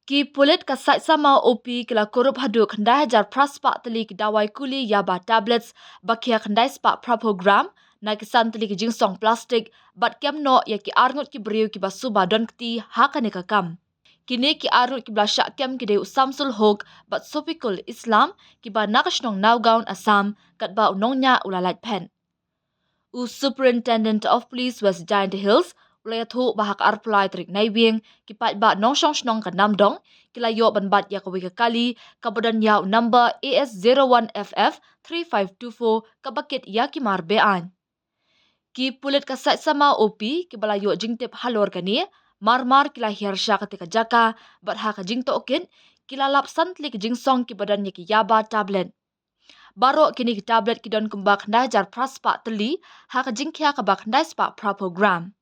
Ki pulit ka sait sama OP kila korup hadu khandai hajar praspa tali ki dawai kuli yaba tablets bakia khandai spa program na kisan tali ki jingsong plastik bat kem no ya ki arngot ki beriu ki basuba don kti hakane ka kam. Kini ki arut ki blasyak kem ki deu Samsul Hog bat Sofikul Islam ki ba nakashnong Naugaon Assam kat ba unongnya ulalait pen. Superintendent of Police West Giant Hills ulaya thu bahak arpulai trik naiwing kipat ba nongshong shnong ka namdong kilayo banbat ya kawi kali kabadan yaw number AS01FF 3524 kabakit ya kimar bean. Ki pulit kasat sama OP ki balayo jingtip halor kani marmar kila hiarsha ketika jaka bat haka jingto okit kila lap santlik jingsong ki badan ya ki yaba tablet. Baro kini ki tablet ki don kumbak ndajar praspa teli haka jingkia kabak ndai spa pra program.